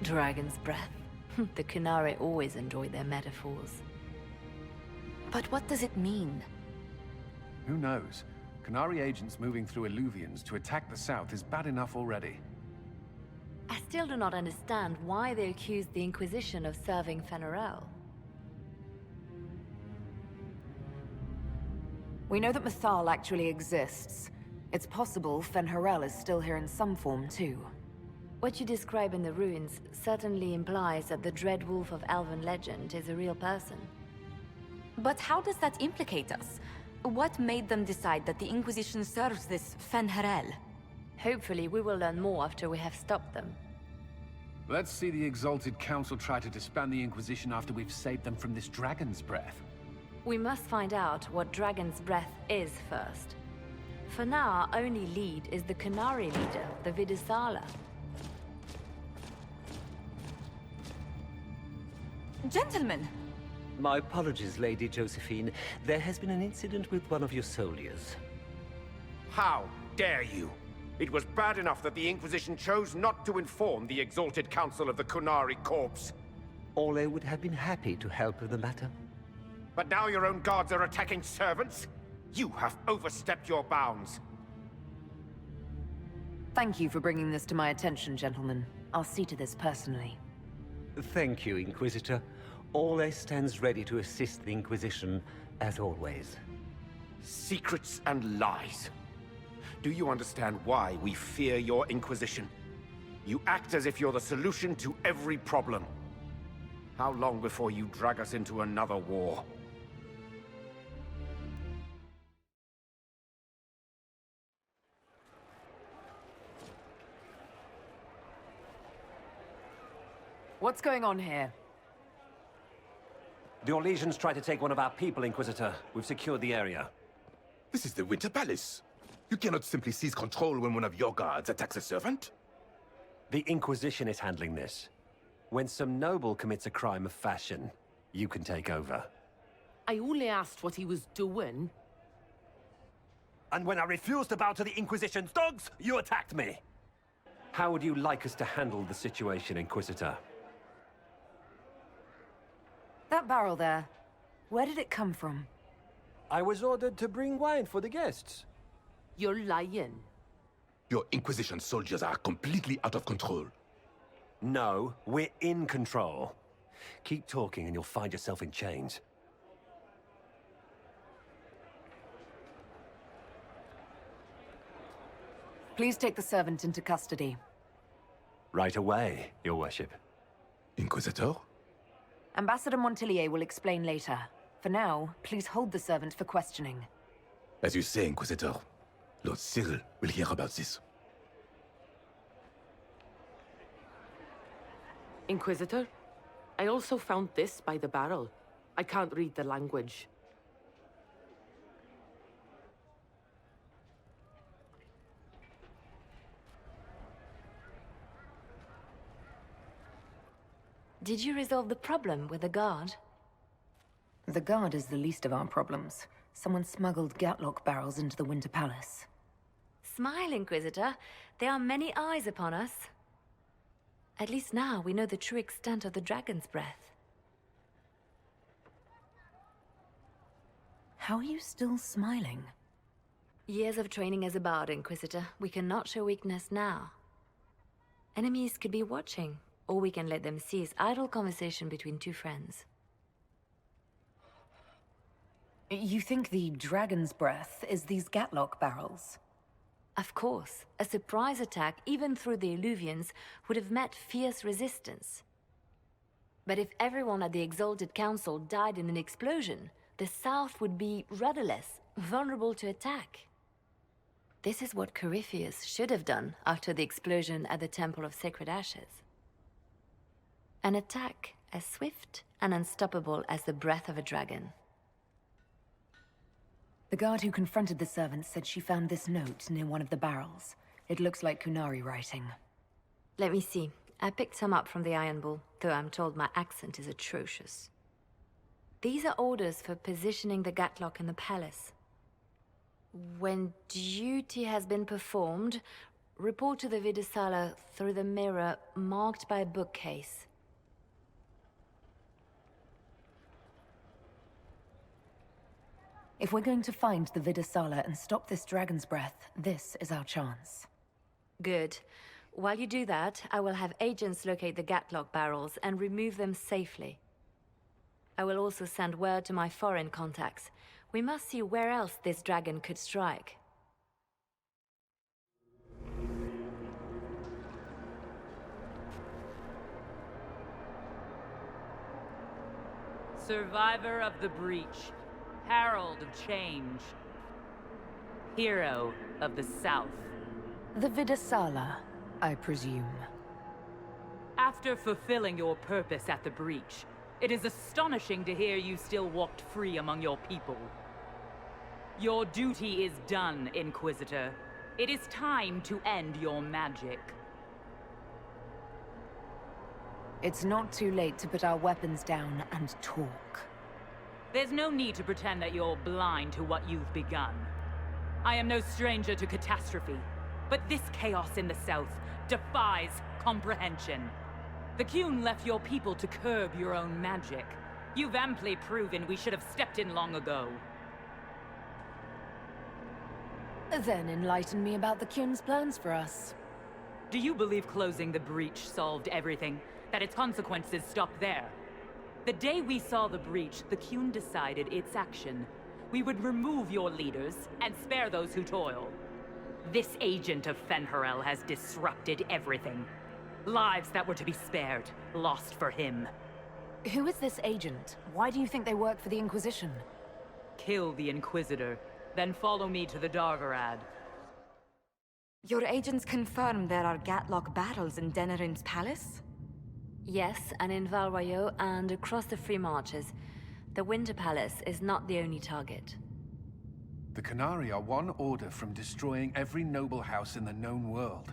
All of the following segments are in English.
Dragon's breath. The Kunari always enjoy their metaphors. But what does it mean? Who knows? Kunari agents moving through Illuvians to attack the south is bad enough already. I still do not understand why they accused the Inquisition of serving Fen'Arel. We know that Mythal actually exists. It's possible Fen'Arel is still here in some form, too. What you describe in the ruins certainly implies that the Dread Wolf of Elven legend is a real person. But how does that implicate us? What made them decide that the Inquisition serves this Fen'Arel? Hopefully we will learn more after we have stopped them. Let's see the Exalted Council try to disband the Inquisition after we've saved them from this dragon's breath. We must find out what Dragon's Breath is first. For now, our only lead is the Kunari leader, the Vidusala. Gentlemen! My apologies, Lady Josephine. There has been an incident with one of your soldiers. How dare you? It was bad enough that the Inquisition chose not to inform the Exalted Council of the Kunari Corps. Ole would have been happy to help with the matter. But now your own guards are attacking servants? You have overstepped your bounds. Thank you for bringing this to my attention, gentlemen. I'll see to this personally. Thank you, Inquisitor. Ole stands ready to assist the Inquisition, as always. Secrets and lies. Do you understand why we fear your Inquisition? You act as if you're the solution to every problem. How long before you drag us into another war? What's going on here? The Orlesians tried to take one of our people, Inquisitor. We've secured the area. This is the Winter Palace. You cannot simply seize control when one of your guards attacks a servant. The Inquisition is handling this. When some noble commits a crime of fashion, you can take over. I only asked what he was doing. And when I refused to bow to the Inquisition's dogs, you attacked me! How would you like us to handle the situation, Inquisitor? That barrel there, where did it come from? I was ordered to bring wine for the guests. You're lying. Your Inquisition soldiers are completely out of control. No, we're in control. Keep talking and you'll find yourself in chains. Please take the servant into custody. Right away, Your Worship. Inquisitor? Ambassador Montillier will explain later. For now, please hold the servant for questioning. As you say, Inquisitor. Lord Cyril will hear about this. Inquisitor, I also found this by the barrel. I can't read the language. Did you resolve the problem with the guard? The guard is the least of our problems. Someone smuggled Gatlock barrels into the Winter Palace. Smile, Inquisitor. There are many eyes upon us. At least now we know the true extent of the Dragon's Breath. How are you still smiling? Years of training as a bard, Inquisitor. We cannot show weakness now. Enemies could be watching, or we can let them seize idle conversation between two friends. You think the Dragon's Breath is these Gatlock barrels? Of course, a surprise attack, even through the Illuvians, would have met fierce resistance. But if everyone at the Exalted Council died in an explosion, the South would be rudderless, vulnerable to attack. This is what Corypheus should have done after the explosion at the Temple of Sacred Ashes. An attack as swift and unstoppable as the breath of a dragon. The guard who confronted the servant said she found this note near one of the barrels. It looks like Kunari writing. Let me see. I picked some up from the Iron Bull, though I'm told my accent is atrocious. These are orders for positioning the Gatlock in the palace. When duty has been performed, Report to the Vidisala through the mirror marked by a bookcase. If we're going to find the Vidisala and stop this dragon's breath, this is our chance. Good. While you do that, I will have agents locate the Gatlock barrels and remove them safely. I will also send word to my foreign contacts. We must see where else this dragon could strike. Survivor of the breach, herald of change, hero of the South. The Vidisala, I presume. After fulfilling your purpose at the breach, it is astonishing to hear you still walked free among your people. Your duty is done, Inquisitor. It is time to end your magic. It's not too late to put our weapons down and talk. There's no need to pretend that you're blind to what you've begun. I am no stranger to catastrophe, but this chaos in the South defies comprehension. The Qun left your people to curb your own magic. You've amply proven we should have stepped in long ago. Then enlighten me about the Qun's plans for us. Do you believe closing the breach solved everything? That its consequences stopped there? The day we saw the breach, the Qun decided its action. We would remove your leaders and spare those who toil. This agent of Fen'Harel has disrupted everything. Lives that were to be spared, lost for him. Who is this agent? Why do you think they work for the Inquisition? Kill the Inquisitor, then follow me to the Darvarad. Your agents confirm there are Gatlock battles in Denerim's palace? Yes, and in Val Royeaux and across the Free Marches. The Winter Palace is not the only target. The Qunari are one order from destroying every noble house in the known world.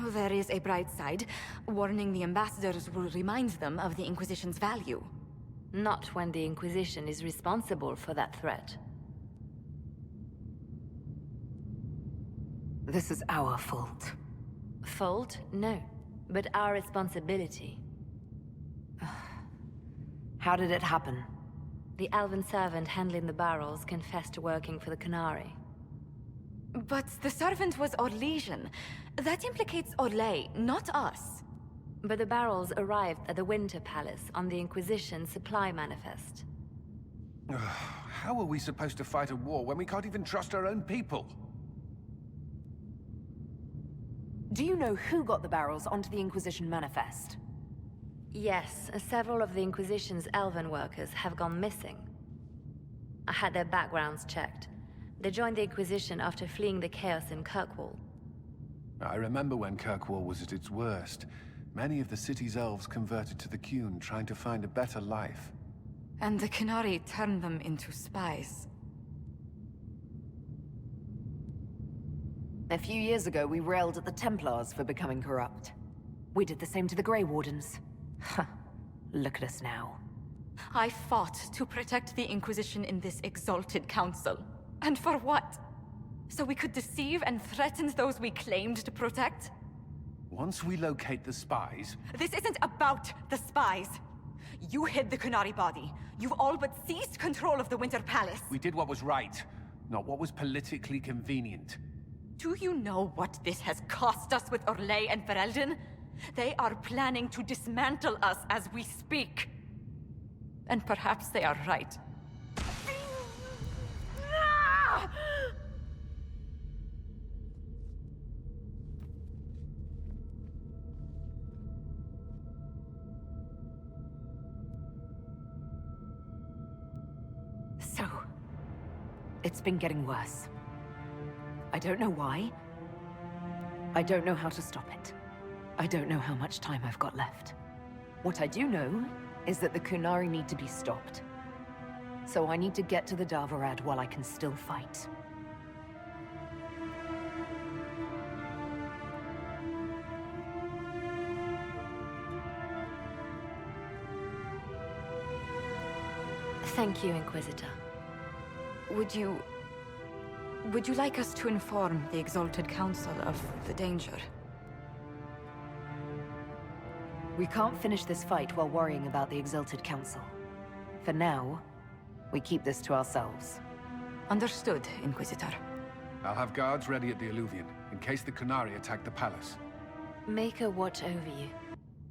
Oh, there is a bright side. Warning the ambassadors will remind them of the Inquisition's value. Not when the Inquisition is responsible for that threat. This is our fault. Fault? No. But our responsibility. How did it happen? The elven servant handling the barrels confessed to working for the Qunari. But the servant was Orlesian. That implicates Orlais, not us. But the barrels arrived at the Winter Palace on the Inquisition supply manifest. How are we supposed to fight a war when we can't even trust our own people? Do you know who got the barrels onto the Inquisition manifest? Yes, several of the Inquisition's elven workers have gone missing. I had their backgrounds checked. They joined the Inquisition after fleeing the chaos in Kirkwall. I remember when Kirkwall was at its worst. Many of the city's elves converted to the Qun, trying to find a better life. And the Qunari turned them into spies. A few years ago, we railed at the Templars for becoming corrupt. We did the same to the Grey Wardens. Huh. Look at us now. I fought to protect the Inquisition in this exalted council. And for what? So we could deceive and threaten those we claimed to protect? Once we locate the spies... This isn't about the spies. You hid the Qunari body. You've all but seized control of the Winter Palace. We did what was right, not what was politically convenient. Do you know what this has cost us with Orlais and Ferelden? They are planning to dismantle us as we speak. And perhaps they are right. So, it's been getting worse. I don't know why. I don't know how to stop it. I don't know how much time I've got left. What I do know is that the Qunari need to be stopped. So I need to get to the Darvarad while I can still fight. Thank you, Inquisitor. Would you Would you like us to inform the Exalted Council of the danger? We can't finish this fight while worrying about the Exalted Council. For now, we keep this to ourselves. Understood, Inquisitor. I'll have guards ready at the Illuvian, in case the Qunari attack the palace. Make her watch over you.